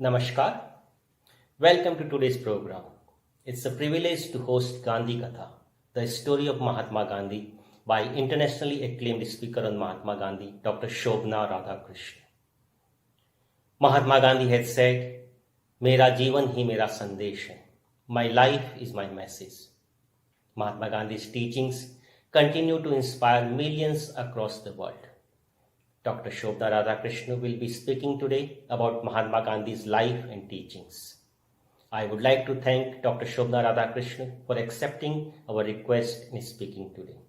Namaskar. Welcome to today's program. It's a privilege to host Gandhi Katha, the story of Mahatma Gandhi, by internationally acclaimed speaker on Mahatma Gandhi, Dr. Shobhana Radhakrishna. Mahatma Gandhi had said, "Mera जीवन ही मेरा संदेश है." My life is my message. Mahatma Gandhi's teachings continue to inspire millions across the world. Dr. Shobhana Radhakrishna will be speaking today about Mahatma Gandhi's life and teachings. I would like to thank Dr. Shobhana Radhakrishna for accepting our request in speaking today.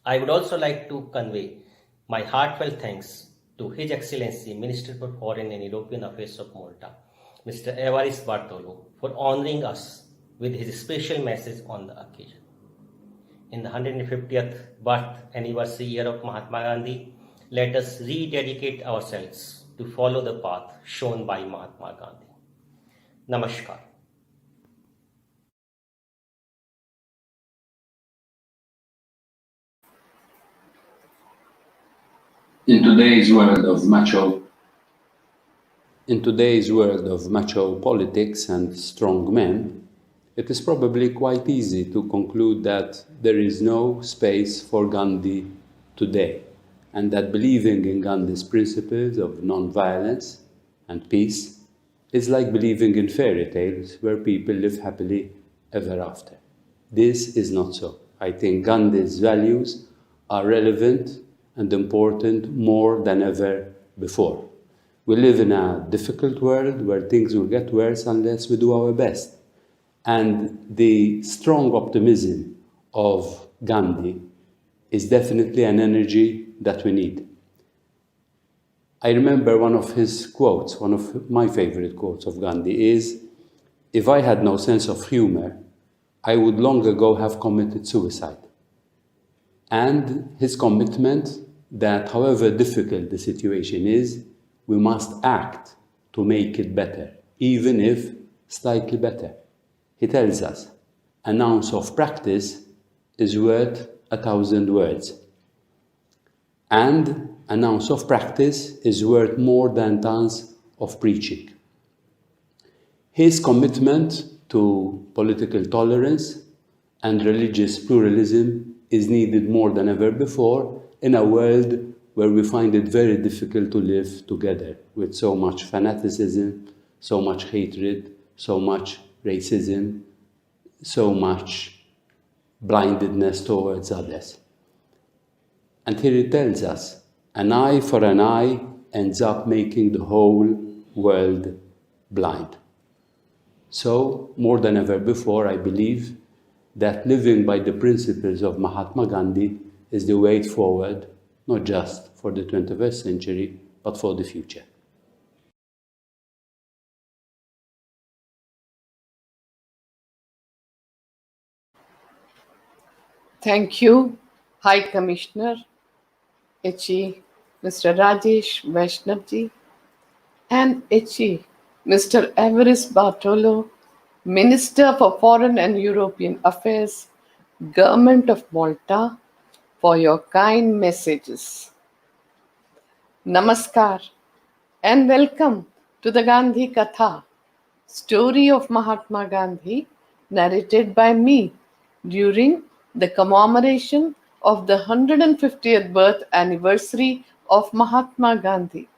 I would also like to convey my heartfelt thanks to His Excellency Minister for Foreign and European Affairs of Malta, Mr. Evaris Bartolo, for honoring us with his special message on the occasion. In the 150th birth anniversary year of Mahatma Gandhi, let us rededicate ourselves to follow the path shown by Mahatma Gandhi. Namaskar. In today's world of macho politics and strong men, it is probably quite easy to conclude that there is no space for Gandhi today, and that believing in Gandhi's principles of non-violence and peace is like believing in fairy tales where people live happily ever after. This is not so. I think Gandhi's values are relevant and important more than ever before. We live in a difficult world where things will get worse unless we do our best. And the strong optimism of Gandhi is definitely an energy that we need. I remember one of his quotes, one of my favorite quotes of Gandhi is, "If I had no sense of humor, I would long ago have committed suicide." And his commitment that however difficult the situation is, we must act to make it better, even if slightly better. He tells us, "An ounce of practice is worth 1,000 words." And an ounce of practice is worth more than tons of preaching. His commitment to political tolerance and religious pluralism is needed more than ever before in a world where we find it very difficult to live together with so much fanaticism, so much hatred, so much racism, so much blindedness towards others. And here he tells us An eye for an eye ends up making the whole world blind. So, more than ever before, I believe that living by the principles of Mahatma Gandhi is the way forward, not just for the 21st century, but for the future. Thank you, High Commissioner HE Mr. Rajesh Vaishnavji and HE Mr. Everest Bartolo, Minister for Foreign and European Affairs, Government of Malta, for your kind messages. Namaskar and welcome to the Gandhi Katha, story of Mahatma Gandhi, narrated by me during the commemoration of the 150th birth anniversary of Mahatma Gandhi,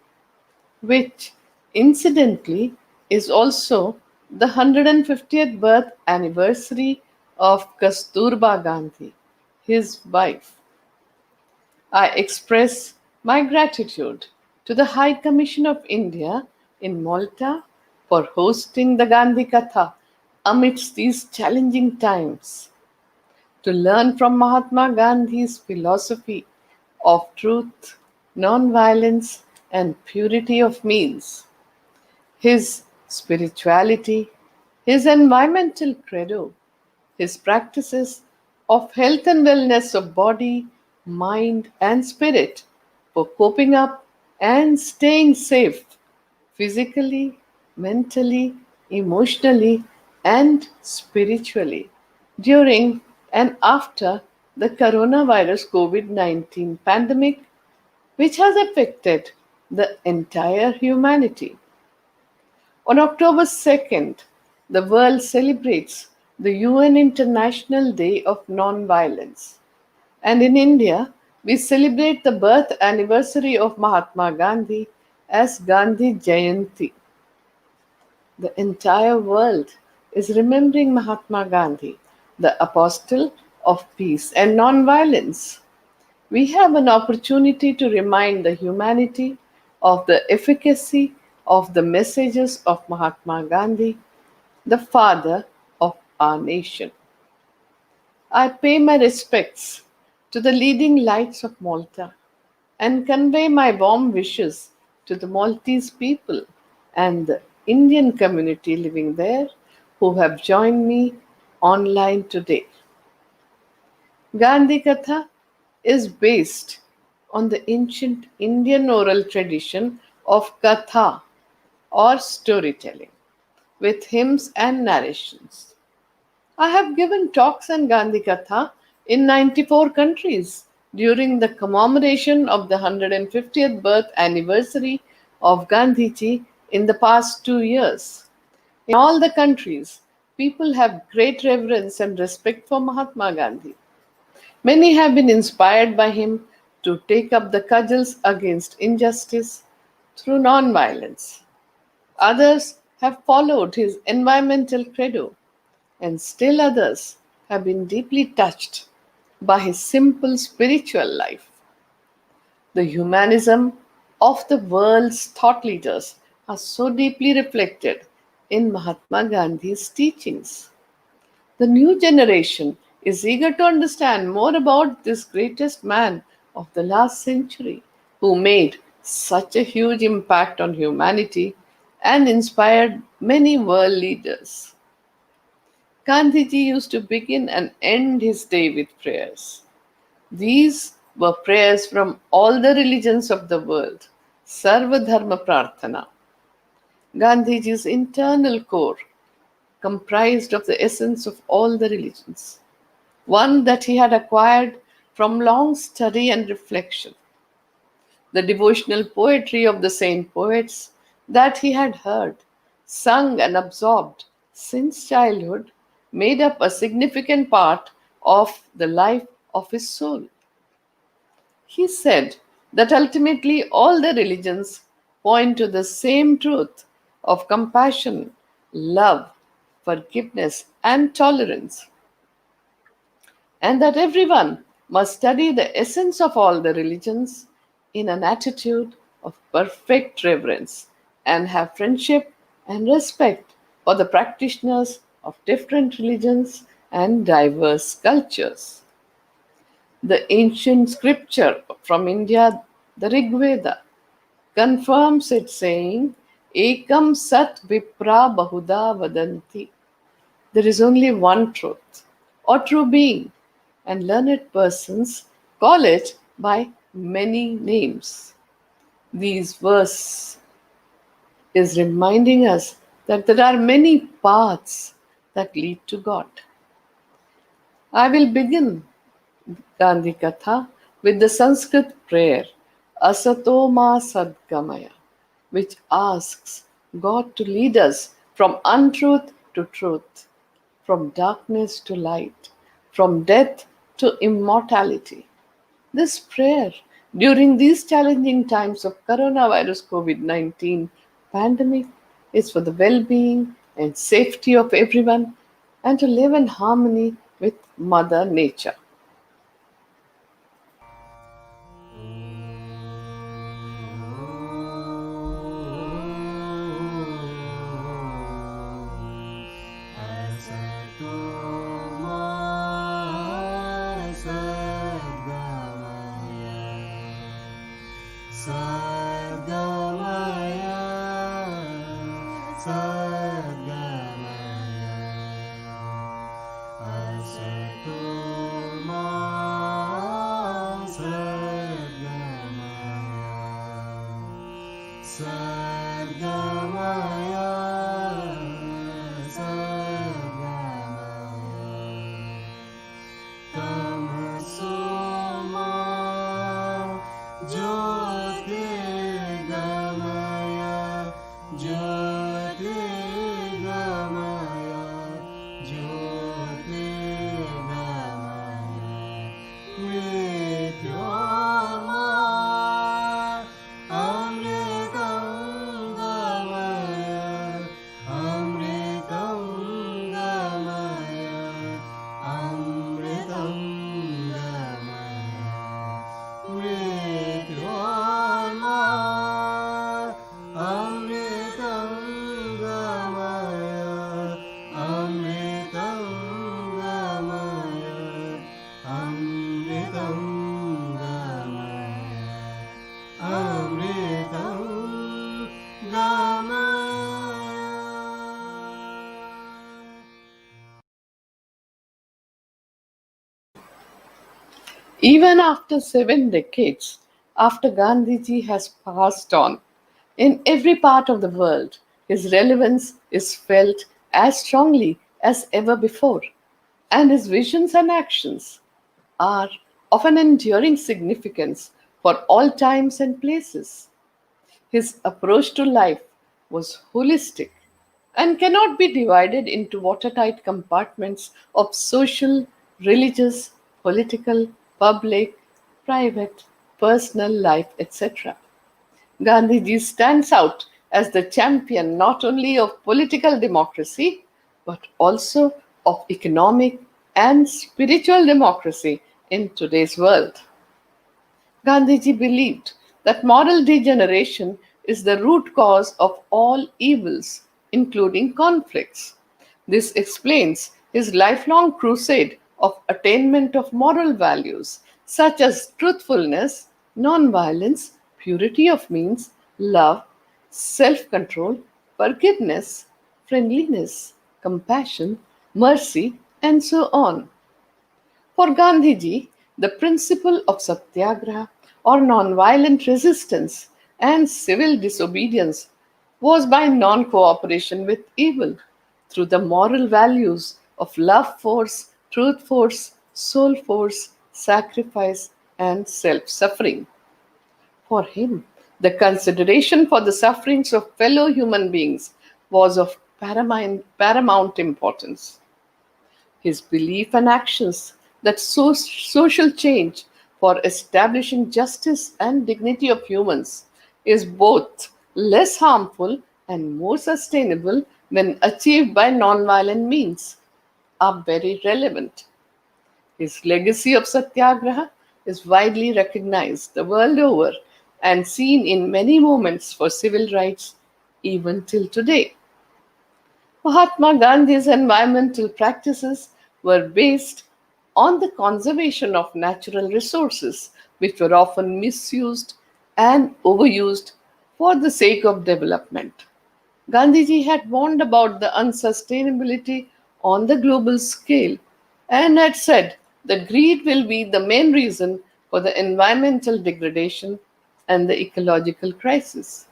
which incidentally is also the 150th birth anniversary of Kasturba Gandhi, his wife. I express my gratitude to the High Commission of India in Malta for hosting the Gandhi Katha amidst these challenging times. To learn from Mahatma Gandhi's philosophy of truth, non-violence, and purity of means, his spirituality, his environmental credo, his practices of health and wellness of body, mind, and spirit for coping up and staying safe physically, mentally, emotionally, and spiritually during and after the coronavirus COVID 19 pandemic, which has affected the entire humanity. On October 2nd, the world celebrates the UN International Day of Non-Violence. And in India, we celebrate the birth anniversary of Mahatma Gandhi as Gandhi Jayanti. The entire world is remembering Mahatma Gandhi, the apostle of peace and non-violence. We have an opportunity to remind the humanity of the efficacy of the messages of Mahatma Gandhi, the father of our nation. I pay my respects to the leading lights of Malta and convey my warm wishes to the Maltese people and the Indian community living there who have joined me online today. Gandhi Katha is based on the ancient Indian oral tradition of Katha or storytelling with hymns and narrations. I have given talks on Gandhi Katha in 94 countries during the commemoration of the 150th birth anniversary of Gandhiji in the past 2 years. In all the countries, people have great reverence and respect for Mahatma Gandhi. Many have been inspired by him to take up the cudgels against injustice through non-violence. Others have followed his environmental credo, and still others have been deeply touched by his simple spiritual life. The humanism of the world's thought leaders are so deeply reflected in Mahatma Gandhi's teachings. The new generation is eager to understand more about this greatest man of the last century who made such a huge impact on humanity and inspired many world leaders. Gandhiji used to begin and end his day with prayers. These were prayers from all the religions of the world, Sarva Dharma Prarthana. Gandhiji's internal core comprised of the essence of all the religions, one that he had acquired from long study and reflection. The devotional poetry of the saint poets that he had heard, sung, and absorbed since childhood made up a significant part of the life of his soul. He said that ultimately all the religions point to the same truth of compassion, love, forgiveness, and tolerance, and that everyone must study the essence of all the religions in an attitude of perfect reverence and have friendship and respect for the practitioners of different religions and diverse cultures. The ancient scripture from India, the Rig Veda, confirms it saying, Ekam Sat Vipra Bahuda Vadanti. There is only one truth or true being, and learned persons call it by many names. These verse is reminding us that there are many paths that lead to God. I will begin Gandhi Katha with the Sanskrit prayer Asato Ma Sadgamaya, which asks God to lead us from untruth to truth, from darkness to light, from death to immortality. This prayer during these challenging times of coronavirus COVID-19 pandemic is for the well-being and safety of everyone and to live in harmony with Mother Nature. Even after 7 decades after Gandhiji has passed on, in every part of the world, his relevance is felt as strongly as ever before, and his visions and actions are of an enduring significance for all times and places. His approach to life was holistic and cannot be divided into watertight compartments of social, religious, political, public, private, personal life, etc. Gandhiji stands out as the champion not only of political democracy but also of economic and spiritual democracy in today's world. Gandhiji believed that moral degeneration is the root cause of all evils, including conflicts. This explains his lifelong crusade of attainment of moral values such as truthfulness, nonviolence, purity of means, love, self control, forgiveness, friendliness, compassion, mercy, and so on. For Gandhiji, the principle of satyagraha or nonviolent resistance and civil disobedience was by non cooperation with evil through the moral values of love force, truth force, soul force, sacrifice, and self suffering. For him, the consideration for the sufferings of fellow human beings was of paramount importance. His belief and actions that social change for establishing justice and dignity of humans is both less harmful and more sustainable when achieved by nonviolent means are very relevant. His legacy of satyagraha is widely recognized the world over and seen in many movements for civil rights even till today. Mahatma Gandhi's environmental practices were based on the conservation of natural resources, which were often misused and overused for the sake of development. Gandhiji had warned about the unsustainability on the global scale and had said that greed will be the main reason for the environmental degradation and the ecological crisis.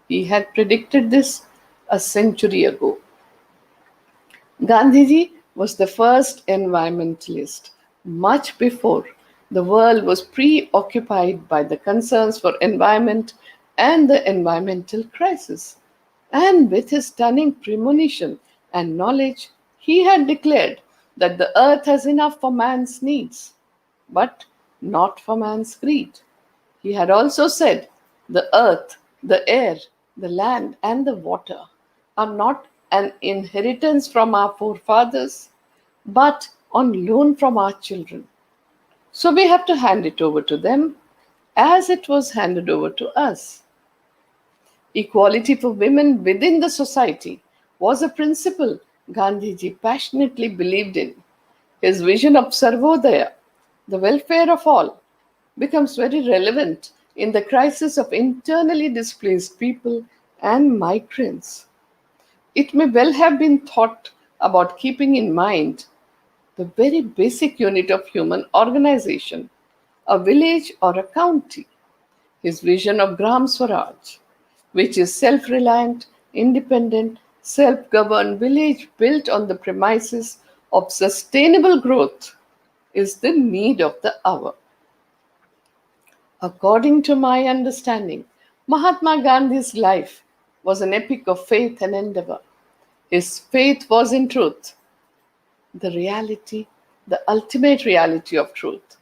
He had predicted this a century ago. Gandhiji was the first environmentalist, much before the world was preoccupied by the concerns for environment and the environmental crisis. And with his stunning premonition and knowledge, he had declared that the earth has enough for man's needs, but not for man's greed. He had also said, the earth, the air, the land, and the water are not an inheritance from our forefathers, but on loan from our children. So we have to hand it over to them as it was handed over to us. Equality for women within the society was a principle Gandhiji passionately believed in. His vision of Sarvodaya, the welfare of all, becomes very relevant in the crisis of internally displaced people and migrants. It may well have been thought about keeping in mind the very basic unit of human organization, a village or a county. His vision of Gram Swaraj, which is self reliant, independent, self governed village built on the premises of sustainable growth, is the need of the hour. According to my understanding, Mahatma Gandhi's life was an epic of faith and endeavor. His faith was in truth, the reality, the ultimate reality of truth,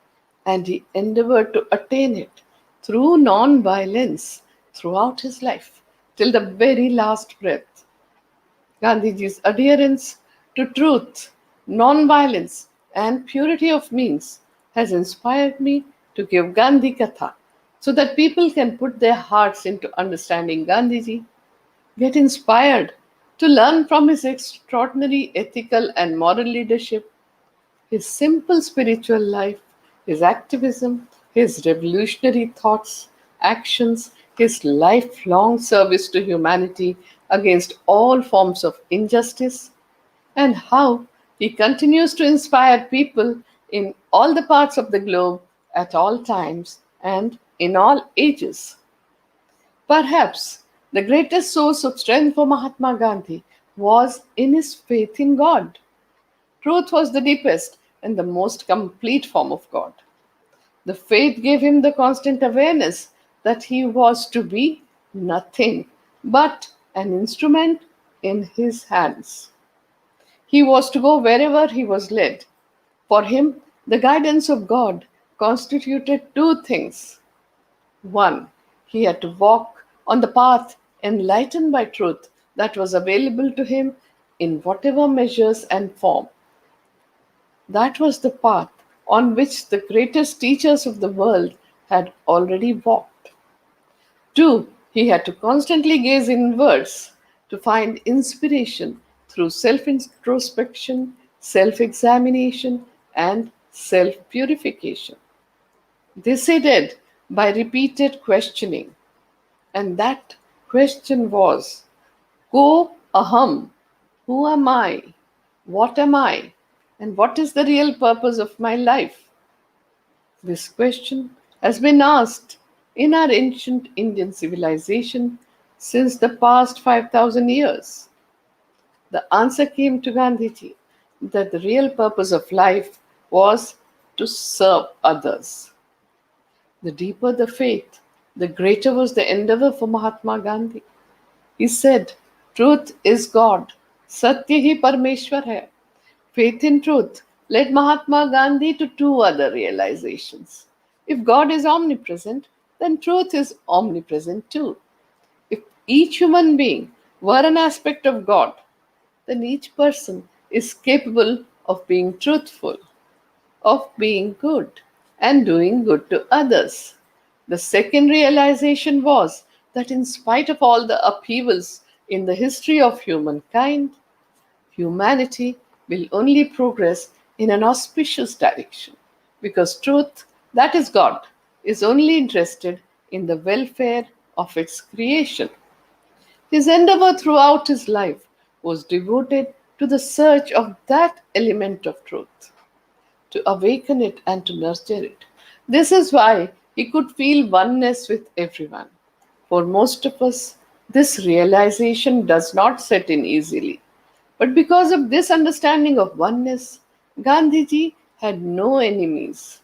and he endeavored to attain it through non violence throughout his life till the very last breath. Gandhiji's adherence to truth, non-violence, and purity of means has inspired me to give Gandhi Katha so that people can put their hearts into understanding Gandhiji, get inspired to learn from his extraordinary ethical and moral leadership, his simple spiritual life, his activism, his revolutionary thoughts, actions, his lifelong service to humanity against all forms of injustice, and how he continues to inspire people in all the parts of the globe at all times and in all ages. Perhaps the greatest source of strength for Mahatma Gandhi was in his faith in God. Truth was the deepest and the most complete form of God. The faith gave him the constant awareness that he was to be nothing but an instrument in his hands. He was to go wherever he was led. For him, the guidance of God constituted two things. One, he had to walk on the path enlightened by truth that was available to him in whatever measures and form. That was the path on which the greatest teachers of the world had already walked. Two, he had to constantly gaze inwards to find inspiration through self introspection, self examination, and self purification. This he did by repeated questioning, and that question was, Ko aham, who am I? What am I? And what is the real purpose of my life? This question has been asked in our ancient Indian civilization since the past 5,000 years. The answer came to Gandhiji that the real purpose of life was to serve others. The deeper the faith, the greater was the endeavor for Mahatma Gandhi. He said, Truth is God, Satya hi Parmeshwar hai. Faith in truth led Mahatma Gandhi to two other realizations. If God is omnipresent, then truth is omnipresent too. If each human being were an aspect of God, then each person is capable of being truthful, of being good, and doing good to others. The second realization was that in spite of all the upheavals in the history of humankind, humanity will only progress in an auspicious direction because truth, that is God, is only interested in the welfare of its creation. His endeavor throughout his life was devoted to the search of that element of truth, to awaken it and to nurture it. This is why he could feel oneness with everyone. For most of us, this realization does not set in easily. But because of this understanding of oneness, Gandhiji had no enemies.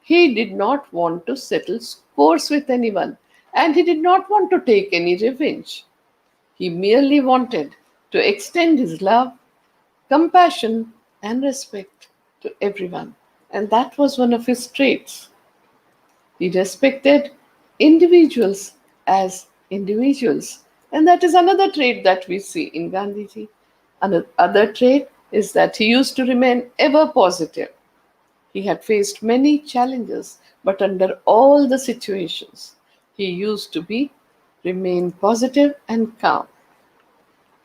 He did not want to settle scores with anyone, and he did not want to take any revenge. He merely wanted to extend his love, compassion, and respect to everyone. And that was one of his traits. He respected individuals as individuals. And that is another trait that we see in Gandhiji. Another trait is that he used to remain ever positive. He had faced many challenges, but under all the situations, he used to remain positive and calm.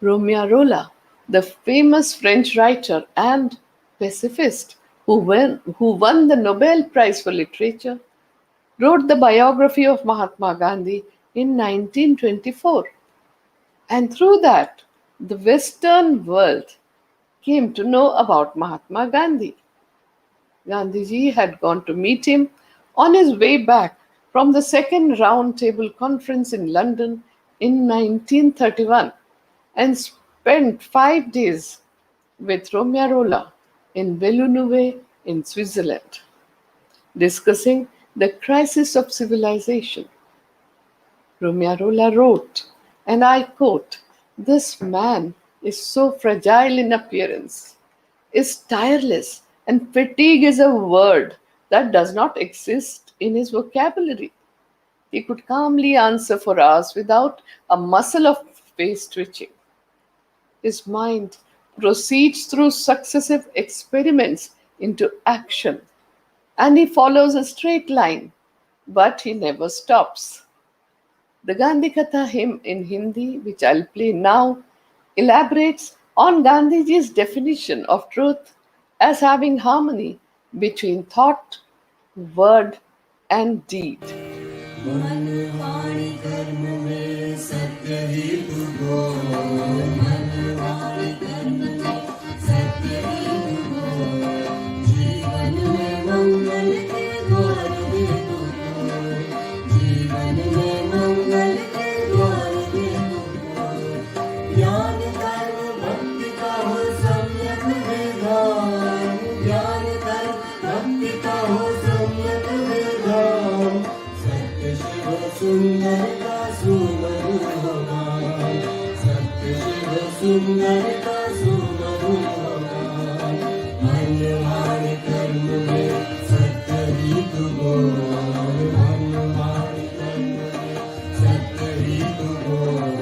Romarola, the famous French writer and pacifist who won the Nobel Prize for Literature, wrote the biography of Mahatma Gandhi in 1924. And through that, the Western world came to know about Mahatma Gandhi. Gandhiji had gone to meet him on his way back from the Second Round Table Conference in London in 1931 and spent 5 days with Romarola in Villeneuve in Switzerland, discussing the crisis of civilization. Romarola wrote, and I quote, "This man is so fragile in appearance, is tireless, and fatigue is a word that does not exist in his vocabulary. He could calmly answer for hours without a muscle of face twitching. His mind proceeds through successive experiments into action, and he follows a straight line, but he never stops." The Gandhi Katha hymn in Hindi, which I'll play now, elaborates on Gandhiji's definition of truth as having harmony between thought, word, and deed. मन वाणी कर्म में सत्य ही तू बोल, मन वाणी कर्म में सत्य ही तू बोल, जीवन में मंगल के द्वार दे तू खोल, जीवन में मंगल के द्वार दे तू खोल, ज्ञान कर्म भक्ति का हो सम्यक विधान, ज्ञान कर्म भक्ति का हो सम्यक विधान, सत्य शिव सुंदर का सुमधुर गान, सत्य शिव सुंदर का सुमधुर गान, मन वाणी कर्म में सत्य ही तू बोल, मन वाणी कर्म में सत्य ही तू बोल,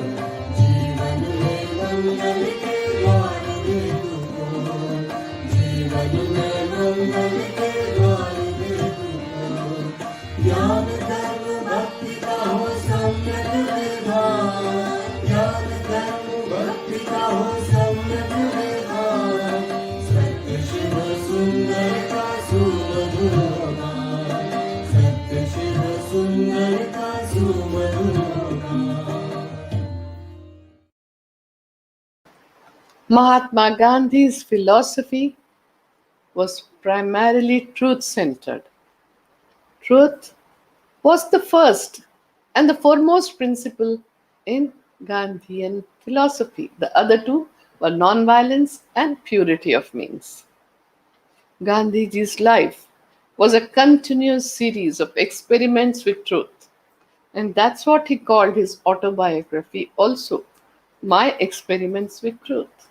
जीवन में मंगल के द्वार दे तू खोल, जीवन में मंगल के द्वार दे तू खोल, ज्ञान कर्म भक्ति का हो सम्यक विधान, ज्ञान कर्म भक्ति का हो सम्यक विधान, सत्य शिव सुंदर का सुमधुर गान, सत्य शिव सुंदर का सुमधुर गान। Mahatma Gandhi's philosophy was primarily truth centered. Truth was the first and the foremost principle in Gandhian philosophy. The other two were nonviolence and purity of means. Gandhiji's life was a continuous series of experiments with truth, and that's what he called his autobiography also, My Experiments with Truth.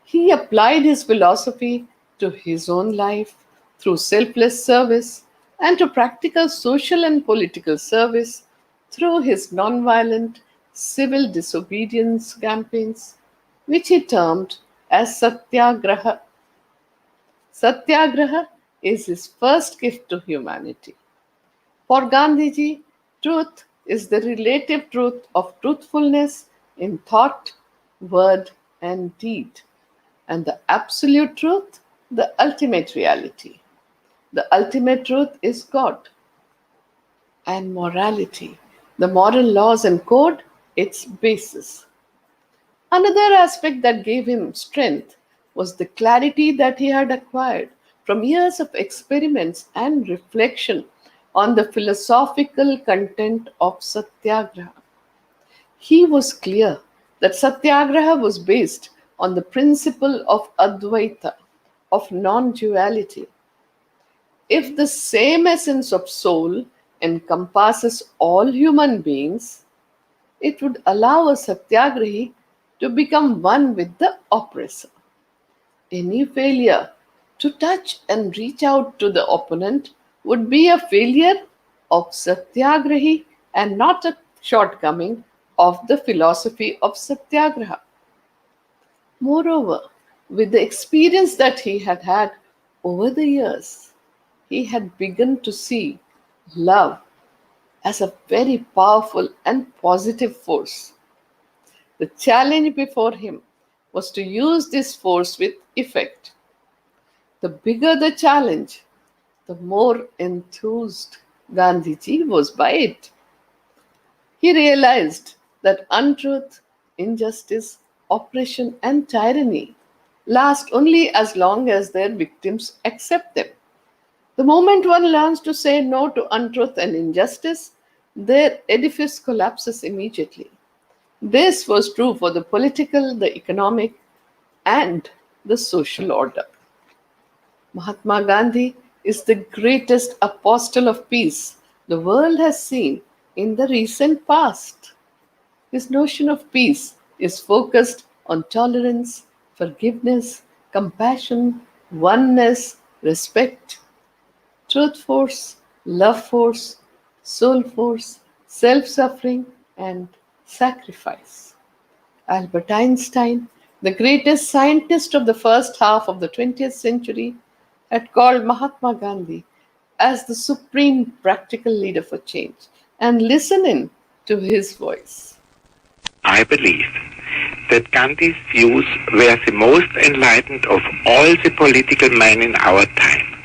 He applied his philosophy to his own life through selfless service and to practical social and political service through his nonviolent civil disobedience campaigns, which he termed as Satyagraha. Satyagraha is his first gift to humanity. For Gandhiji, truth is the relative truth of truthfulness in thought, word, and deed, and the absolute truth, the ultimate reality. The ultimate truth is God and morality, the moral laws and code, its basis. Another aspect that gave him strength was the clarity that he had acquired from years of experiments and reflection on the philosophical content of Satyagraha. He was clear that Satyagraha was based on the principle of Advaita, of non duality. If the same essence of soul encompasses all human beings, it would allow a Satyagrahi to become one with the oppressor. Any failure to touch and reach out to the opponent would be a failure of Satyagrahi and not a shortcoming of the philosophy of Satyagraha. Moreover, with the experience that he had had over the years, he had begun to see love as a very powerful and positive force. The challenge before him was to use this force with effect. The bigger the challenge, the more enthused Gandhiji was by it. He realized that untruth, injustice, oppression, and tyranny last only as long as their victims accept them. The moment one learns to say no to untruth and injustice, their edifice collapses immediately. This was true for the political, the economic, and the social order. Mahatma Gandhi is the greatest apostle of peace the world has seen in the recent past. His notion of peace is focused on tolerance, forgiveness, compassion, oneness, respect, truth force, love force, soul force, self suffering, and sacrifice. Albert Einstein, the greatest scientist of the first half of the 20th century, had called Mahatma Gandhi as the supreme practical leader for change. And listen in to his voice. I believe that Gandhi's views were the most enlightened of all the political men in our time.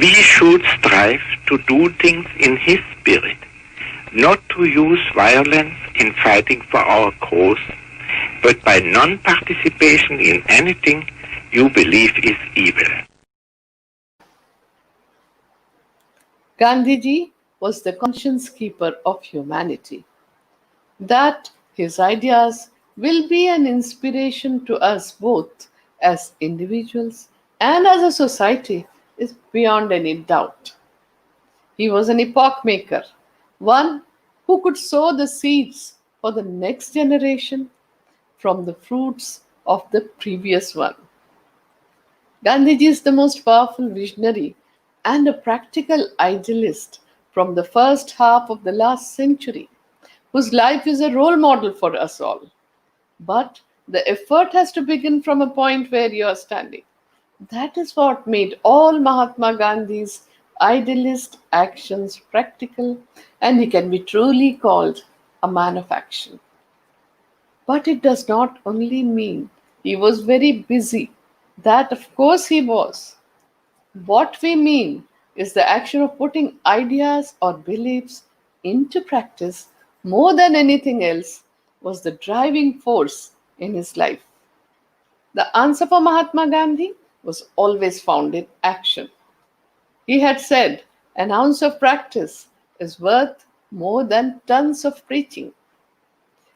We should strive to do things in his spirit, not to use violence in fighting for our cause, but by non-participation in anything you believe is evil. Gandhiji was the conscience keeper of humanity. That his ideas will be an inspiration to us both as individuals and as a society is beyond any doubt. He was an epoch maker, one who could sow the seeds for the next generation from the fruits of the previous one. Gandhiji is the most powerful visionary and a practical idealist from the first half of the last century, whose life is a role model for us all. But the effort has to begin from a point where you are standing. That is what made all Mahatma Gandhi's idealist actions practical, and he can be truly called a man of action. But it does not only mean he was very busy. That, of course, he was. What we mean is the action of putting ideas or beliefs into practice more than anything else was the driving force in his life. The answer for Mahatma Gandhi was always found in action. He had said, an ounce of practice is worth more than tons of preaching.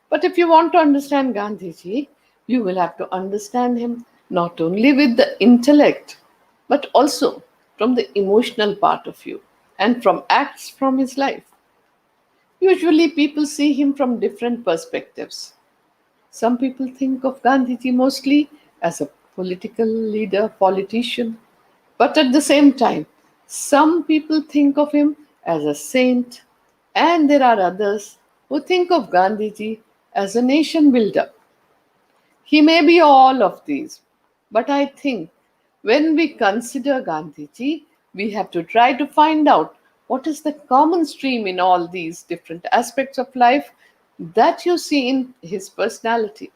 But if you want to understand Gandhiji, you will have to understand him not only with the intellect, but also from the emotional part of you and from acts from his life. Usually, people see him from different perspectives. Some people think of Gandhiji mostly as a political leader, politician, but at the same time, some people think of him as a saint, and there are others who think of Gandhiji as a nation builder. He may be all of these, but I think when we consider Gandhiji, we have to try to find out What is the common stream in all these different aspects of life that you see in his personality?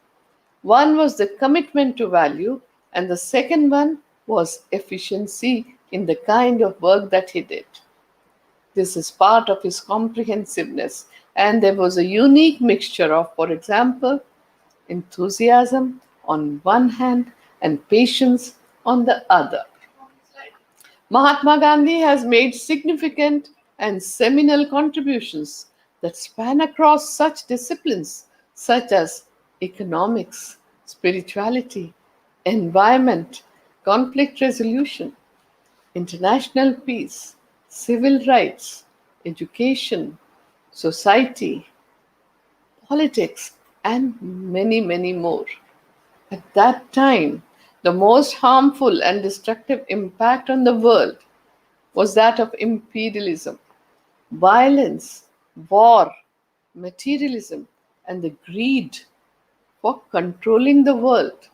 One was the commitment to value, and the second one was efficiency in the kind of work that he did. This is part of his comprehensiveness, and there was a unique mixture of, for example, enthusiasm on one hand and patience on the other. Mahatma Gandhi has made significant and seminal contributions that span across such disciplines such as economics, spirituality, environment, conflict resolution, international peace, civil rights, education, society, politics, and many, many more. At that time, the most harmful and destructive impact on the world was that of imperialism, violence, war, materialism, and the greed for controlling the world.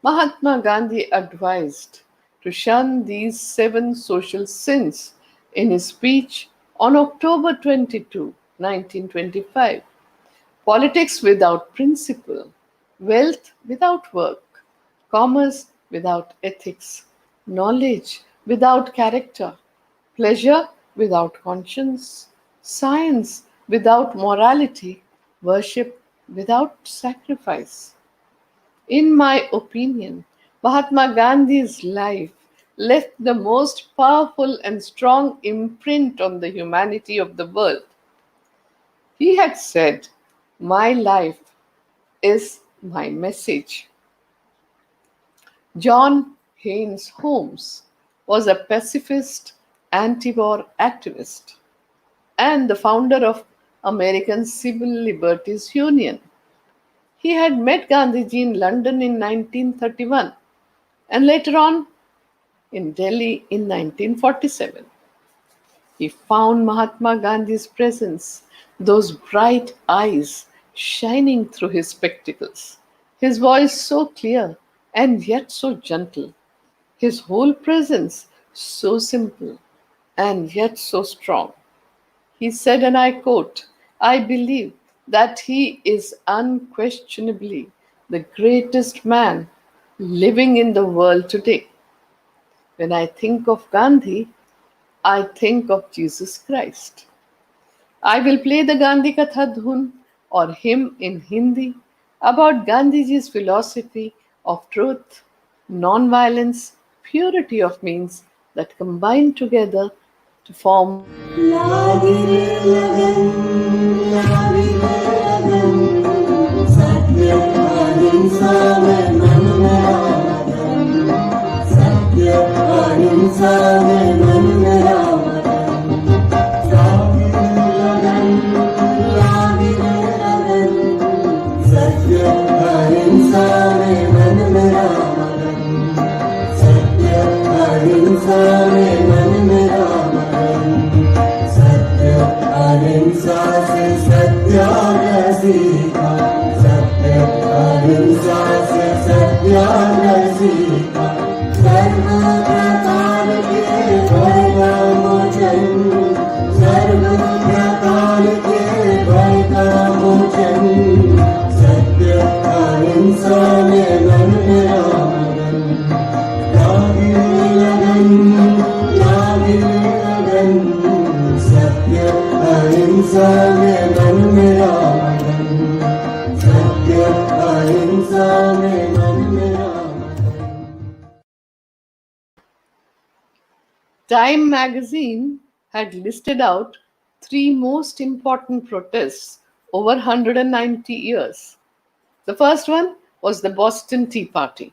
Mahatma Gandhi advised to shun these seven social sins in his speech on October 22, 1925. Politics without principle, wealth without work, commerce without ethics, knowledge without character, pleasure without conscience, science without morality, worship without sacrifice. In my opinion, Mahatma Gandhi's life left the most powerful and strong imprint on the humanity of the world. He had said, "My life is my message." John Haynes Holmes was a pacifist anti war activist and the founder of American Civil Liberties Union. He had met Gandhiji in London in 1931 and later on in Delhi in 1947. He found Mahatma Gandhi's presence, those bright eyes shining through his spectacles, his voice so clear and yet so gentle, his whole presence so simple and yet so strong. He said, and I quote, "I believe that he is unquestionably the greatest man living in the world today. When I think of Gandhi, I think of Jesus Christ." I will play the Gandhi Katha dhun or hymn in Hindi about Gandhiji's philosophy of truth, non-violence, purity of means that combine together to form लागी रे लगन लागी रे लगन सत्य अहिंसा में मन मेरा मगन सत्य अहिंसा में मन मेरा मगन लागी रे लगन लागी रे लगन सत्य अहिंसा में मन मेरा मगन सत्य अहिंसा में मन मेरा मगन अहिंसा से सत्याग्रह सीखा सत्य अहिंसा से सत्याग्रह सीखा सर्व प्रकार के भय का मोचन सर्व प्रकार के भय का मोचन सत्य अहिंसा में मन मेरा मगन लागी लगन लागी लगन सत्य अहिंसा में मन मेरा मगन सत्य अहिंसा में मन मेरा मगन Time magazine had listed out three most important protests over 190 years. The first one was the Boston Tea Party.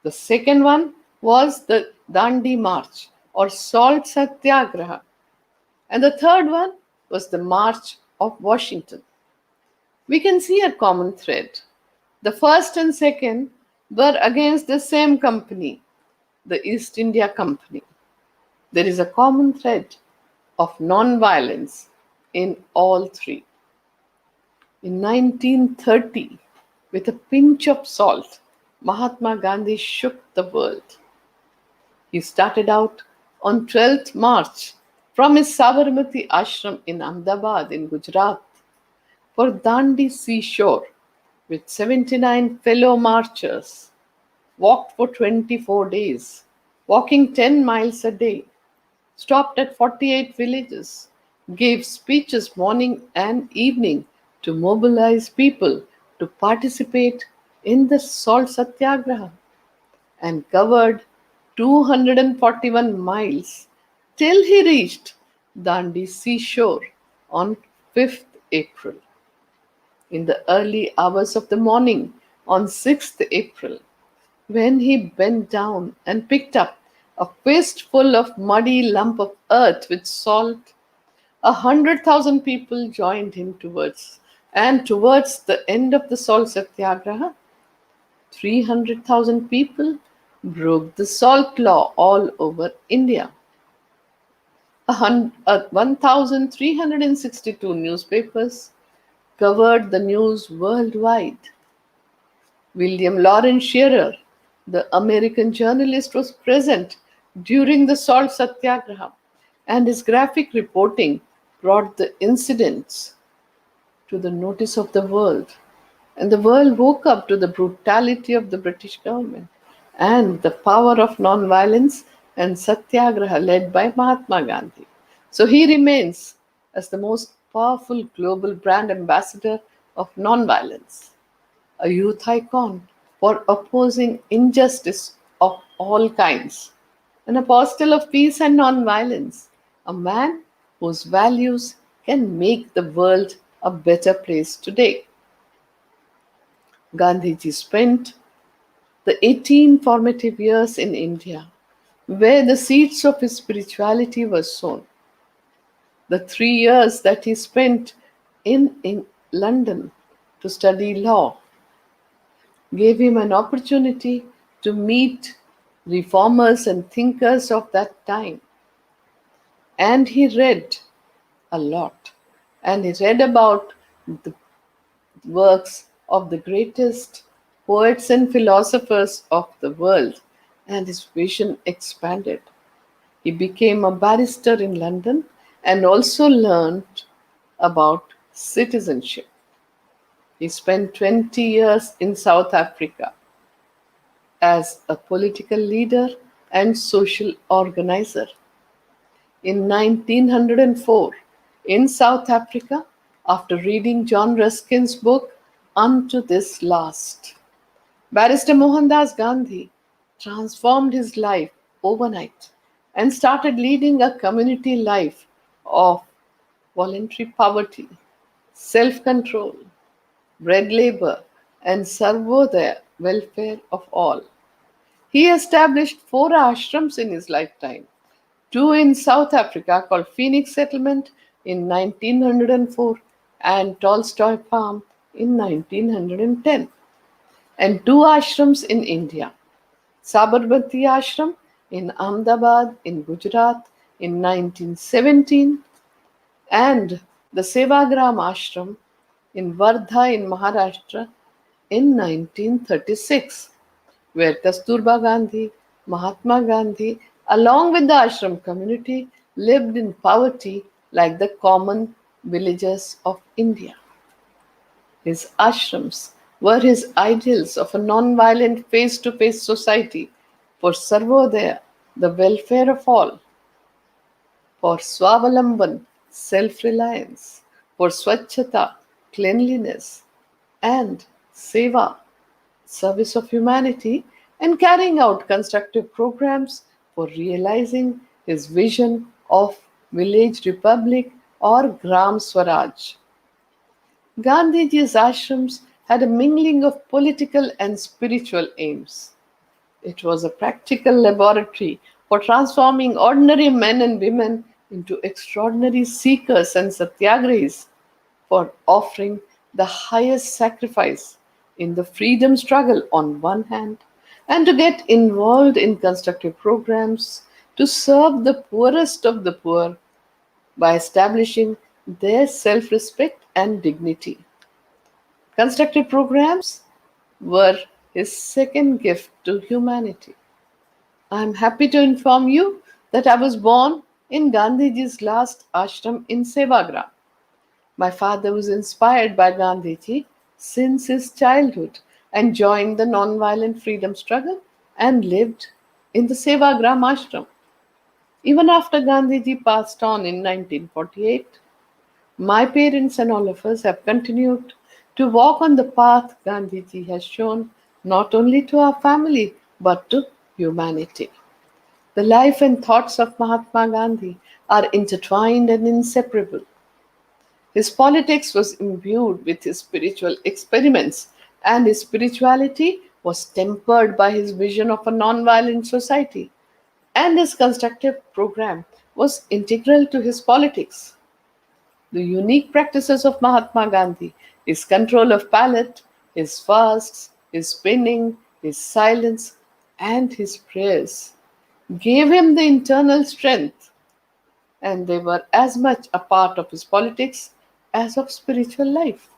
The second one was the Dandi March or Salt Satyagraha. And the third one was the March of Washington. We can see a common thread. The first and second were against the same company, the East India Company. There is a common thread of non-violence in all three. In 1930, with a pinch of salt, Mahatma Gandhi shook the world. He started out on 12th March from his Sabarmati ashram in Ahmedabad in Gujarat for Dandi seashore with 79 fellow marchers, walked for 24 days, walking 10 miles a day, stopped at 48 villages, gave speeches morning and evening to mobilize people to participate in the salt satyagraha, and covered 241 miles till he reached Dandi seashore on 5th April. In the early hours of the morning on 6th April, when he bent down and picked up a fistful of muddy lump of earth with salt, 100,000 people joined him towards the end of the salt satyagraha, 300,000 people broke the salt law all over India. 1,362 newspapers covered the news worldwide. William Lawrence Shearer, the American journalist, was present during the salt satyagraha, and his graphic reporting brought the incidents to the notice of the world. And the world woke up to the brutality of the British government and the power of non-violence and satyagraha led by Mahatma Gandhi. So he remains as the most powerful global brand ambassador of non-violence, a youth icon for opposing injustice of all kinds, an apostle of peace and non-violence, a man whose values can make the world a better place today. Gandhiji spent the 18 formative years in India, where the seeds of his spirituality were sown. The 3 years that he spent in London to study law gave him an opportunity to meet reformers and thinkers of that time. And he read a lot. And he read about the works of the greatest poets and philosophers of the world, and his vision expanded. He became a barrister in London and also learned about citizenship. He spent 20 years in South Africa as a political leader and social organizer. In 1904, in South Africa, after reading John Ruskin's book, Unto This Last, Barrister Mohandas Gandhi transformed his life overnight and started leading a community life of voluntary poverty, self-control, bread labor, and Sarvodaya, welfare of all. He established 4 ashrams in his lifetime, 2 in South Africa called Phoenix Settlement in 1904 and Tolstoy Farm in 1910, and 2 ashrams in India, Sabarmati Ashram in Ahmedabad in Gujarat in 1917 and the Sevagram Ashram in Wardha in Maharashtra in 1936, where Kasturba Gandhi, Mahatma Gandhi, along with the ashram community, lived in poverty like the common villagers of India. His ashrams were his ideals of a non-violent face-to-face society for Sarvodaya, the welfare of all, for Swavalamban, self-reliance, for Swachhata, cleanliness, and Seva, service of humanity, and carrying out constructive programs for realizing his vision of village republic or Gram Swaraj. Gandhiji's ashrams had a mingling of political and spiritual aims. It was a practical laboratory for transforming ordinary men and women into extraordinary seekers and satyagrahis, for offering the highest sacrifice in the freedom struggle on one hand, and to get involved in constructive programs to serve the poorest of the poor by establishing their self-respect and dignity. Constructive programs were his second gift to humanity. I am happy to inform you that I was born in Gandhiji's last ashram in Sevagram. My father was inspired by Gandhiji since his childhood and joined the non-violent freedom struggle and lived in the Sevagram ashram. Even after Gandhiji passed on in 1948, my parents and all of us have continued to walk on the path Gandhiji has shown not only to our family but to humanity. The life and thoughts of Mahatma Gandhi are intertwined and inseparable. His politics was imbued with his spiritual experiments, and his spirituality was tempered by his vision of a non-violent society, and his constructive program was integral to his politics. The unique practices of Mahatma Gandhi, his control of palate, his fasts, his spinning, his silence, and his prayers, gave him the internal strength, and they were as much a part of his politics as of spiritual life.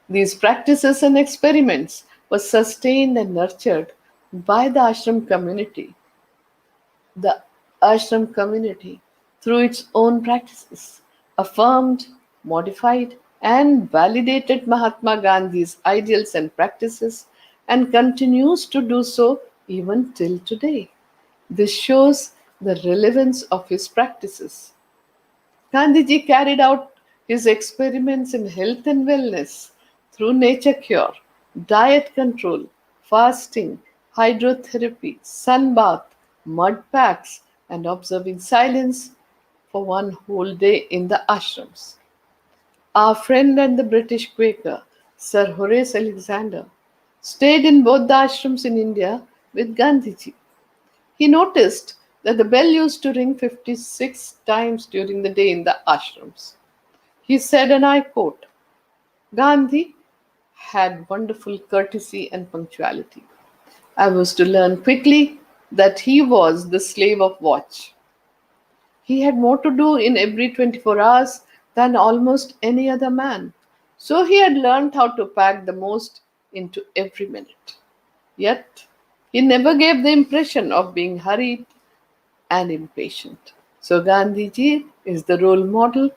These practices and experiments were sustained and nurtured by the ashram community. The ashram community, through its own practices, affirmed, modified, and validated Mahatma Gandhi's ideals and practices and continues to do so even till today. This shows the relevance of his practices. Gandhiji carried out his experiments in health and wellness through nature cure, diet control, fasting, hydrotherapy, sunbath, mud packs, and observing silence for one whole day in the ashrams. Our friend and the British Quaker, Sir Horace Alexander, stayed in both the ashrams in India with Gandhiji. He noticed that the bell used to ring 56 times during the day in the ashrams. He said, and I quote, Gandhi had wonderful courtesy and punctuality. I was to learn quickly that he was the slave of watch. He had more to do in every 24 hours than almost any other man. So he had learned how to pack the most into every minute. Yet, he never gave the impression of being hurried and impatient. So Gandhiji is the role model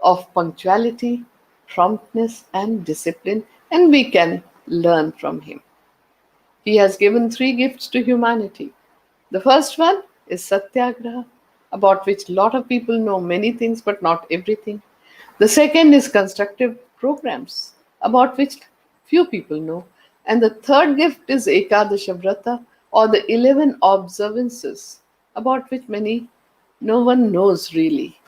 of punctuality, promptness, and discipline, and we can learn from him. He has given 3 gifts to humanity. The first one is Satyagraha, about which a lot of people know many things but not everything. The second is constructive programs, about which few people know. And the third gift is Ekadasha Vrata, or the 11 observances, about which no one knows really,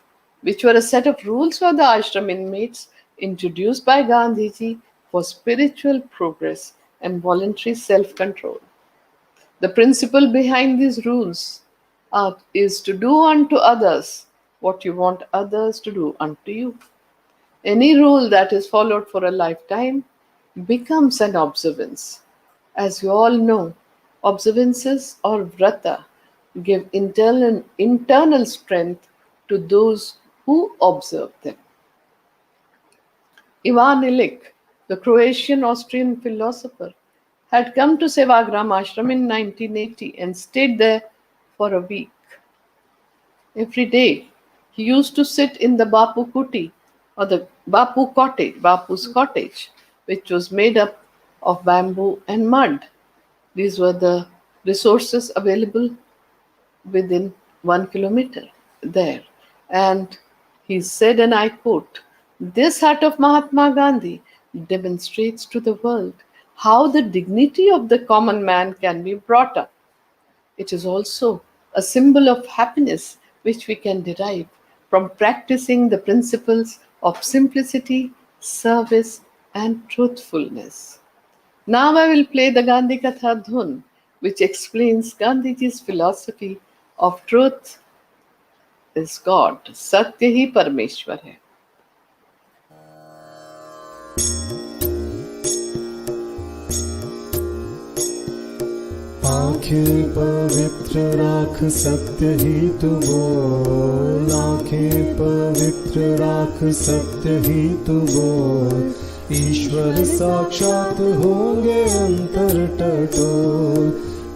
which were a set of rules for the ashram inmates introduced by Gandhiji for spiritual progress and voluntary self-control. The principle behind these rules is to do unto others what you want others to do unto you. Any rule that is followed for a lifetime becomes an observance. As you all know, observances or vrata give internal strength to those who observe them. Ivan Illich, the Croatian-Austrian philosopher, had come to Sevagram ashram in 1980 and stayed there for a week. Every day, he used to sit in the Bapu Kuti, or the Bapu cottage, Bapu's cottage, which was made up of bamboo and mud. These were the resources available within 1 kilometer there. And he said, and I quote, this hut of Mahatma Gandhi demonstrates to the world how the dignity of the common man can be brought up. It is also a symbol of happiness which we can derive from practicing the principles of simplicity, service, and truthfulness. Now I will play the Gandhi Katha dhun, which explains Gandhiji's philosophy of truth is God. Satya hi Parmeshwar hai. आँखें पवित्र राख सत्य ही तू बोल, आँखें पवित्र राख सत्य ही तू बोल, ईश्वर साक्षात होंगे अंतर टटोल,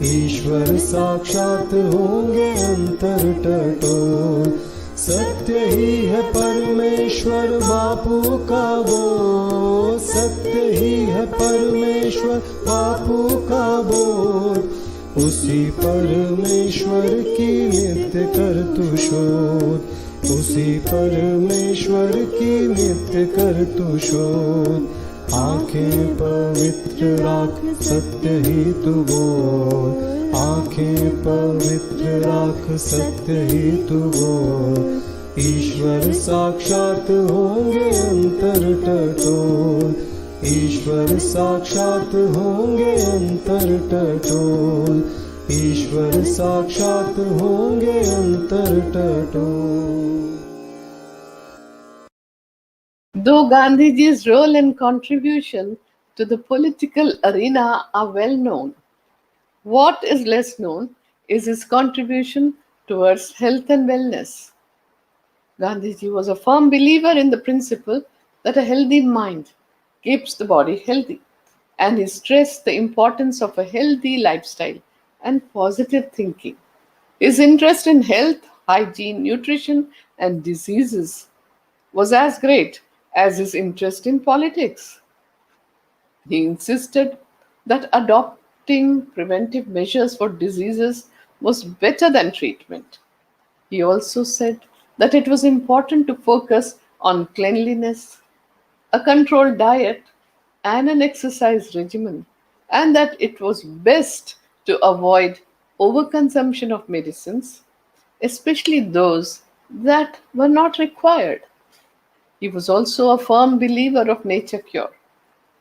ईश्वर साक्षात होंगे अंतर टटोल, सत्य ही है परमेश्वर बापू का बोल, सत्य ही है परमेश्वर बापू का बोल। उसी परमेश्वर की नित्य कर तू शोध, उसी परमेश्वर की नित्य कर तू शोध। आंखें पवित्र राख सत्य ही तू बोल, आंखें पवित्र राख सत्य ही तू बोल। ईश्वर साक्षात होंगे अंतर टटोल, ईश्वर साक्षात होंगे अंतर टटोल, ईश्वर साक्षात होंगे अंतर टटोल। Though Gandhiji's role and contribution to the political arena are well known, what is less known is his contribution towards health and wellness. Gandhiji was a firm believer in the principle that a healthy mind keeps the body healthy, and he stressed the importance of a healthy lifestyle and positive thinking. His interest in health, hygiene, nutrition, and diseases was as great as his interest in politics. He insisted that adopting preventive measures for diseases was better than treatment. He also said that it was important to focus on cleanliness, a controlled diet, and an exercise regimen, and that it was best to avoid overconsumption of medicines, especially those that were not required. He was also a firm believer of nature cure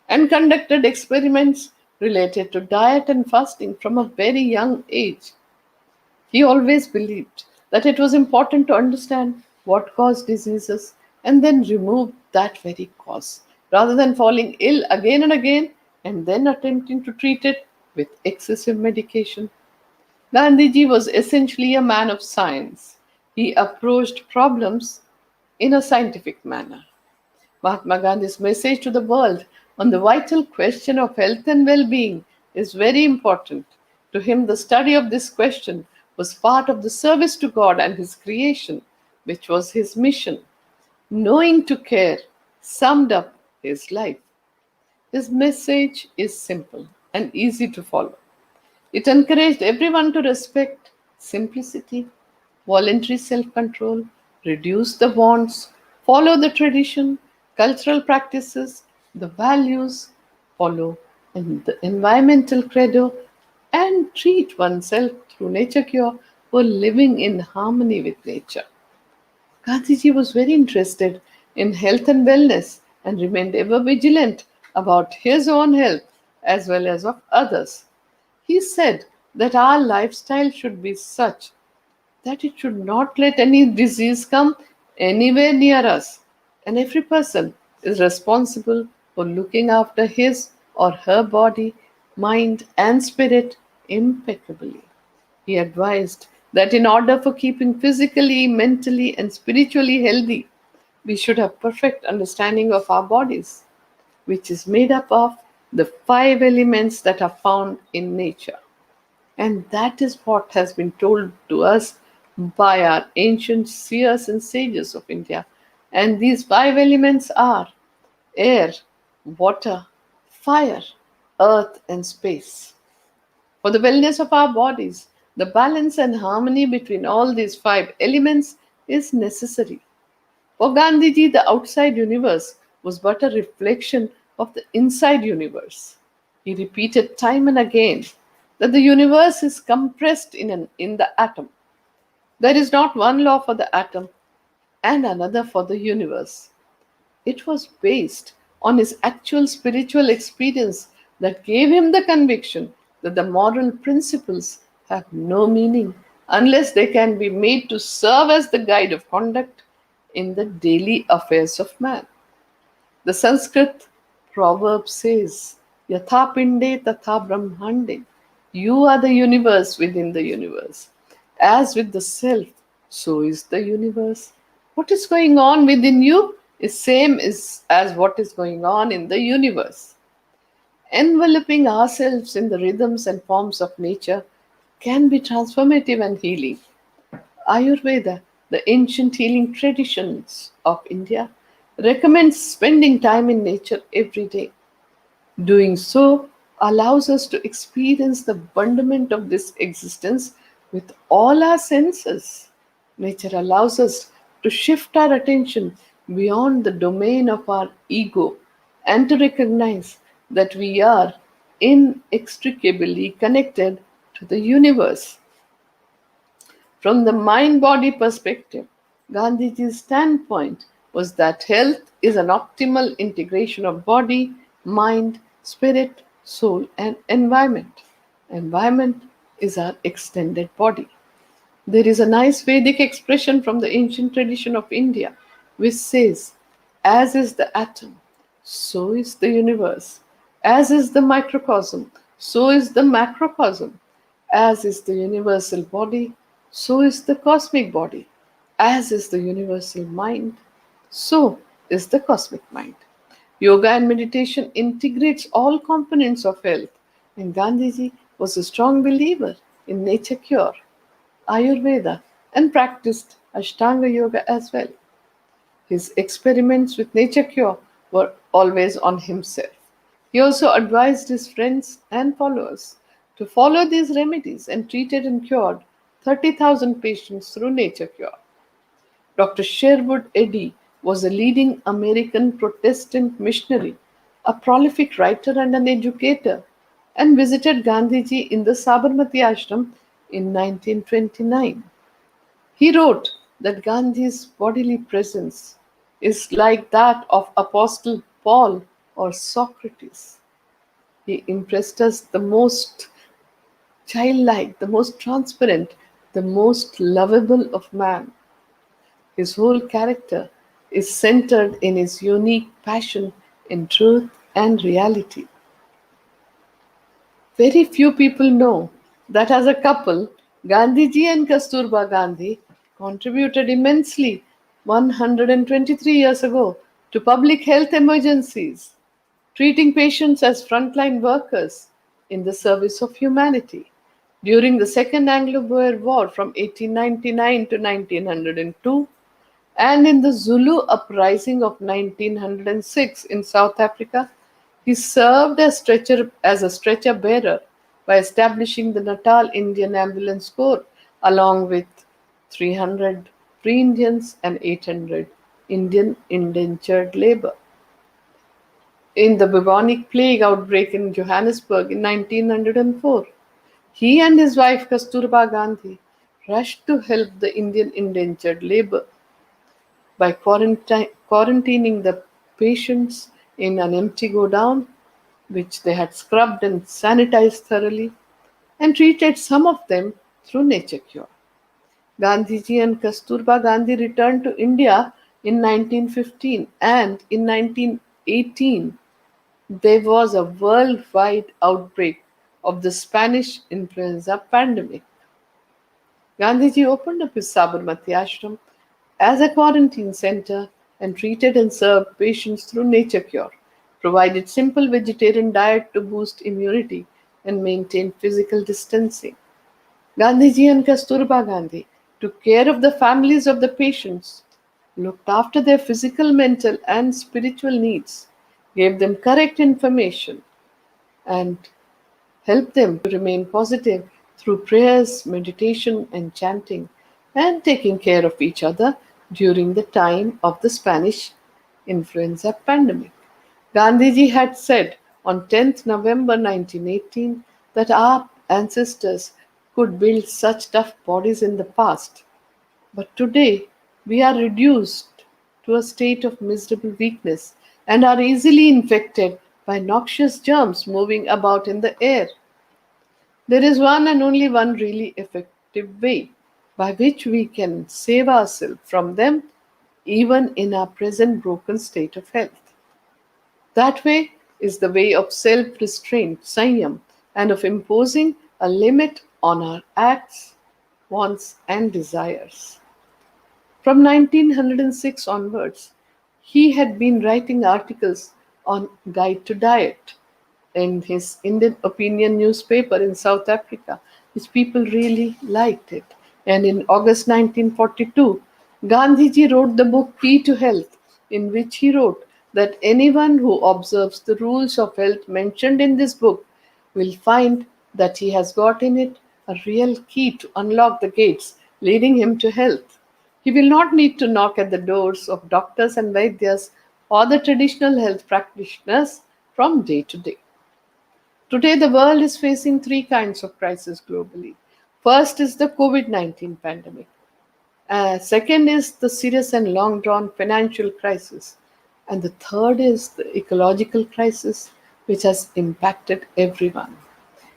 and conducted experiments related to diet and fasting from a very young age. He always believed that it was important to understand what caused diseases and then remove that very cause, rather than falling ill again and again and then attempting to treat it with excessive medication. Gandhiji was essentially a man of science. He approached problems in a scientific manner. Mahatma Gandhi's message to the world on the vital question of health and well being is very important. To him, the study of this question was part of the service to God and His creation, which was his mission. Knowing to care summed up his life. His message is simple and easy to follow. It encouraged everyone to respect simplicity, voluntary self control, reduce the wants, follow the tradition, cultural practices, the values, follow in the environmental credo, and treat oneself through nature cure for living in harmony with nature. Gandhiji was very interested in health and wellness and remained ever vigilant about his own health as well as of others. He said that our lifestyle should be such that it should not let any disease come anywhere near us, and every person is responsible for looking after his or her body, mind, and spirit impeccably. He advised that in order for keeping physically, mentally, and spiritually healthy, we should have perfect understanding of our bodies, which is made up of the five elements that are found in nature. And that is what has been told to us by our ancient seers and sages of India. And these five elements are air, water, fire, earth, and space. For the wellness of our bodies, the balance and harmony between all these five elements is necessary. For Gandhiji, the outside universe was but a reflection of the inside universe. He repeated time and again that the universe is compressed in the atom. There is not one law for the atom and another for the universe. It was based on his actual spiritual experience that gave him the conviction that the moral principles have no meaning unless they can be made to serve as the guide of conduct in the daily affairs of man. The Sanskrit proverb says, Yatha pinde tatha brahmande. You are the universe within the universe. As with the self, so is the universe. What is going on within you is same as what is going on in the universe. Enveloping ourselves in the rhythms and forms of nature can be transformative and healing. Ayurveda the ancient healing traditions of India, recommends spending time in nature every day. Doing so allows us to experience the wonderment of this existence with all our senses. Nature allows us to shift our attention beyond the domain of our ego and to recognize that we are inextricably connected to the universe. From the mind body perspective, Gandhiji's standpoint was that health is an optimal integration of body, mind, spirit, soul, and environment. Environment is our extended body. There is a nice Vedic expression from the ancient tradition of India which says, as is the atom, so is the universe. As is the microcosm, so is the macrocosm. As is the universal body, so is the cosmic body. As is the universal mind, so is the cosmic mind. Yoga and meditation integrates all components of health, and Gandhiji was a strong believer in nature cure, Ayurveda, and practiced Ashtanga Yoga as well. His experiments with nature cure were always on himself. He also advised his friends and followers to follow these remedies and treated and cured 30,000 patients through nature cure. Dr. Sherwood Eddy was a leading American Protestant missionary, a prolific writer and an educator, and visited Gandhiji in the Sabarmati ashram in 1929. He wrote that Gandhi's bodily presence is like that of Apostle Paul or Socrates. He impressed us the most childlike, the most transparent, the most lovable of man. His whole character is centered in his unique passion in truth and reality. Very few people know that as a couple, Gandhiji and Kasturba Gandhi contributed immensely 123 years ago to public health emergencies, treating patients as frontline workers in the service of humanity. During the Second Anglo-Boer War from 1899 to 1902, and in the Zulu uprising of 1906 in South Africa, he served as a stretcher bearer by establishing the Natal Indian Ambulance Corps along with 300 free Indians and 800 Indian indentured labor. In the bubonic plague outbreak in Johannesburg in 1904, he and his wife Kasturba Gandhi rushed to help the Indian indentured labor by quarantining the patients in an empty godown, which they had scrubbed and sanitized thoroughly, and treated some of them through nature cure. Gandhiji and Kasturba Gandhi returned to India in 1915, and in 1918 there was a worldwide outbreak of the Spanish influenza pandemic. Gandhiji opened up his Sabarmati ashram as a quarantine center and treated and served patients through nature cure, provided simple vegetarian diet to boost immunity and maintain physical distancing. Gandhiji and Kasturba Gandhi took care of the families of the patients, looked after their physical, mental, and spiritual needs, gave them correct information, and helped them to remain positive through prayers, meditation, and chanting, and taking care of each other during the time of the Spanish influenza pandemic. Gandhiji had said on 10th November 1918 that our ancestors could build such tough bodies in the past, but today we are reduced to a state of miserable weakness and are easily infected by noxious germs moving about in the air. There is one and only one really effective way by which we can save ourselves from them even in our present broken state of health. That way is the way of self restraint, Sanyam, and of imposing a limit on our acts, wants, and desires. From 1906 onwards, he had been writing articles on Guide to Diet in his Indian Opinion newspaper in South Africa, which people really liked it. And in August 1942, Gandhiji wrote the book Key to Health, in which he wrote that anyone who observes the rules of health mentioned in this book will find that he has got in it a real key to unlock the gates leading him to health. He will not need to knock at the doors of doctors and vaidyas or the traditional health practitioners from day to day. Today, the world is facing three kinds of crises globally. First is the COVID 19 pandemic. Second is the serious and long drawn financial crisis. And the third is the ecological crisis, which has impacted everyone.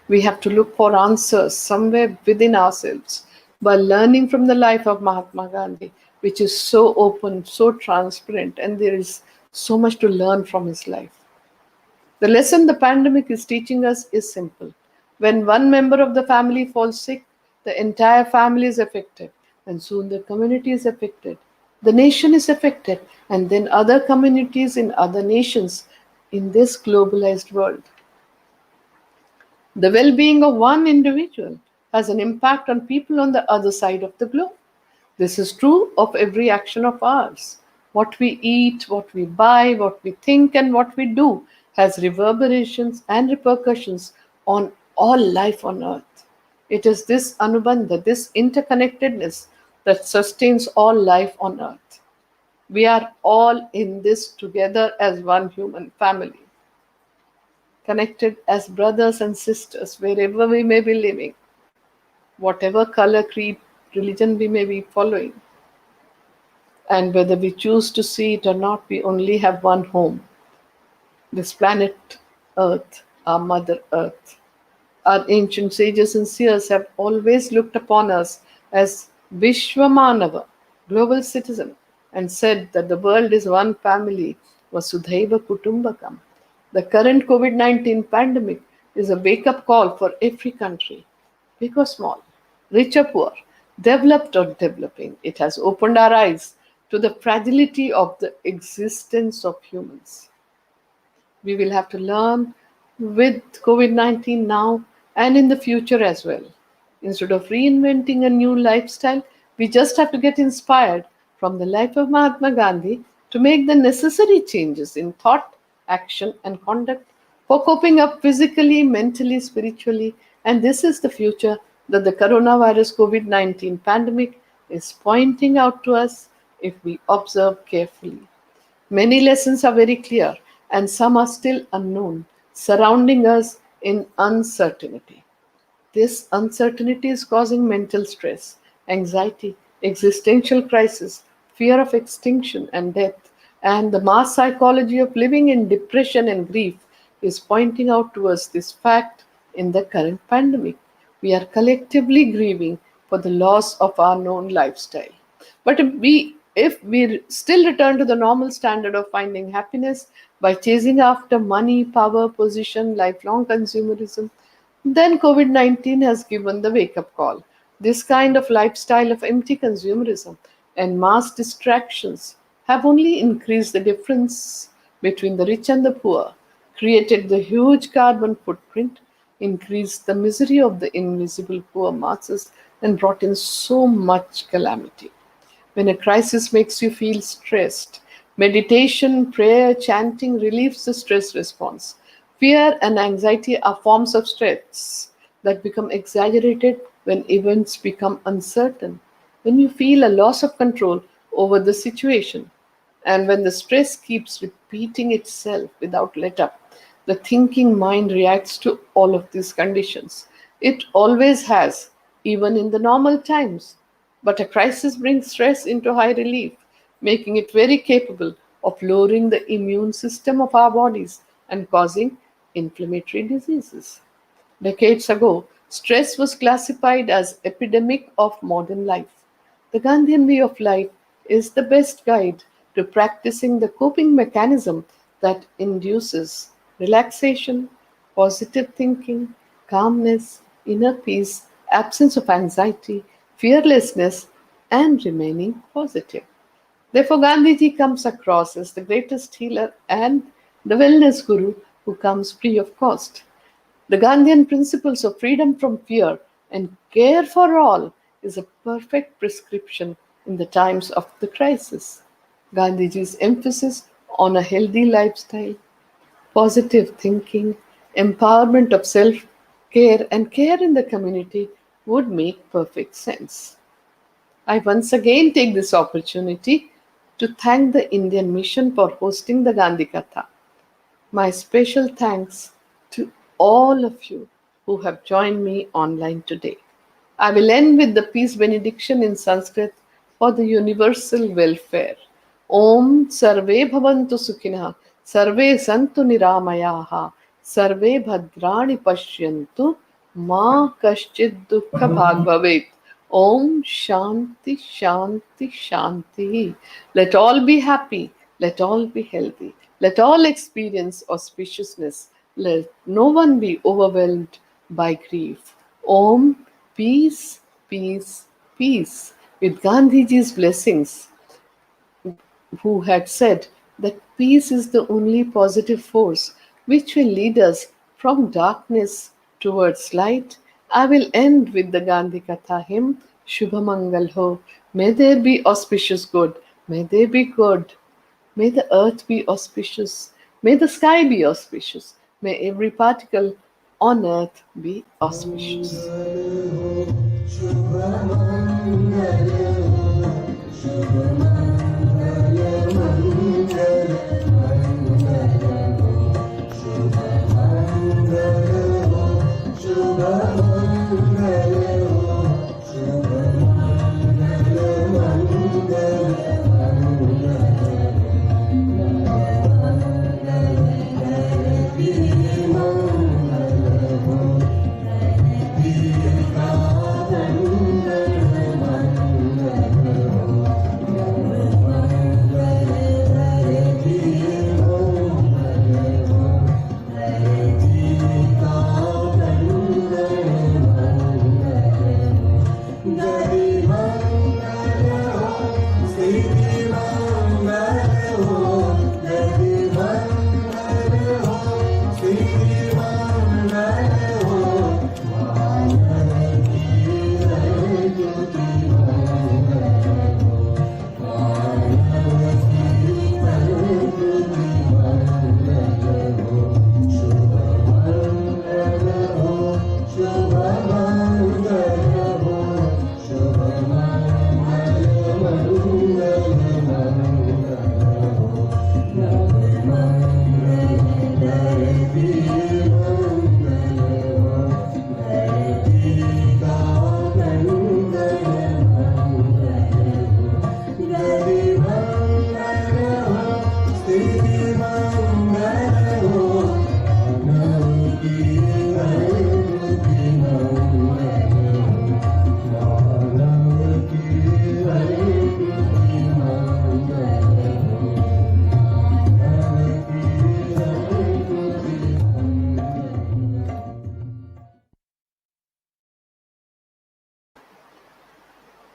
We have to look for answers somewhere within ourselves by learning from the life of Mahatma Gandhi, which is so open, so transparent, and there is so much to learn from his life. The lesson the pandemic is teaching us is simple. When one member of the family falls sick, the entire family is affected, and soon the community is affected. The nation is affected, and then other communities in other nations in this globalized world. The well being of one individual has an impact on people on the other side of the globe. This is true of every action of ours. What we eat, what we buy, what we think, and what we do has reverberations and repercussions on all life on earth. It is this anubandha, this interconnectedness, that sustains all life on earth. We are all in this together as one human family, connected as brothers and sisters wherever we may be living, whatever color, creed, religion we may be following. And whether we choose to see it or not, we only have one home, this planet Earth, our Mother Earth. Our ancient sages and seers have always looked upon us as Vishwamanava, global citizen, and said that the world is one family, Vasudhaiva Kutumbakam. The current COVID 19 pandemic is a wake up call for every country, big or small, rich or poor, developed or developing. It has opened our eyes to the fragility of the existence of humans. We will have to learn with COVID 19 now and in the future as well. Instead of reinventing a new lifestyle, we just have to get inspired from the life of Mahatma Gandhi to make the necessary changes in thought, action, and conduct for coping up physically, mentally, spiritually. And this is the future that the coronavirus COVID 19 pandemic is pointing out to us if we observe carefully. Many lessons are very clear, and some are still unknown, surrounding us in uncertainty. This uncertainty is causing mental stress, anxiety, existential crisis, fear of extinction and death, and the mass psychology of living in depression and grief is pointing out to us this fact in the current pandemic. We are collectively grieving for the loss of our known lifestyle. But if we still return to the normal standard of finding happiness by chasing after money, power, position, lifelong consumerism, then COVID 19 has given the wake up call. This kind of lifestyle of empty consumerism and mass distractions have only increased the difference between the rich and the poor, created the huge carbon footprint, increased the misery of the invisible poor masses, and brought in so much calamity. When a crisis makes you feel stressed, meditation, prayer, chanting relieves the stress response. Fear and anxiety are forms of stress that become exaggerated when events become uncertain. When you feel a loss of control over the situation, and when the stress keeps repeating itself without let up, the thinking mind reacts to all of these conditions. It always has, even in the normal times. But a crisis brings stress into high relief, making it very capable of lowering the immune system of our bodies and causing inflammatory diseases. Decades ago, stress was classified as epidemic of modern life. The Gandhian way of life is the best guide to practicing the coping mechanism that induces relaxation, positive thinking, calmness, inner peace, absence of anxiety, fearlessness, and remaining positive. Therefore, Gandhiji comes across as the greatest healer and the wellness guru who comes free of cost. The Gandhian principles of freedom from fear and care for all is a perfect prescription in the times of the crisis. Gandhiji's emphasis on a healthy lifestyle, positive thinking, empowerment of self care, and care in the community would make perfect sense. I once again take this opportunity to thank the Indian Mission for hosting the Gandhi Katha. My special thanks to all of you who have joined me online today. I will end with the peace benediction in Sanskrit for the universal welfare. Om Sarve Bhavantu Sukhinah, Sarve Santu Niramayaha, Sarve Bhadrani Pashyantu, Ma Kaschid Dukkha Bhagvavet. Om Shanti Shanti Shanti. Let all be happy. Let all be healthy. Let all experience auspiciousness. Let no one be overwhelmed by grief. Om Peace, Peace, Peace. With Gandhiji's blessings, who had said that peace is the only positive force which will lead us from darkness towards light, I will end with the Gandhi Katha hymn, Shubhamangal Ho. May there be auspicious good. May there be good. May the earth be auspicious. May the sky be auspicious. May every particle on earth be auspicious.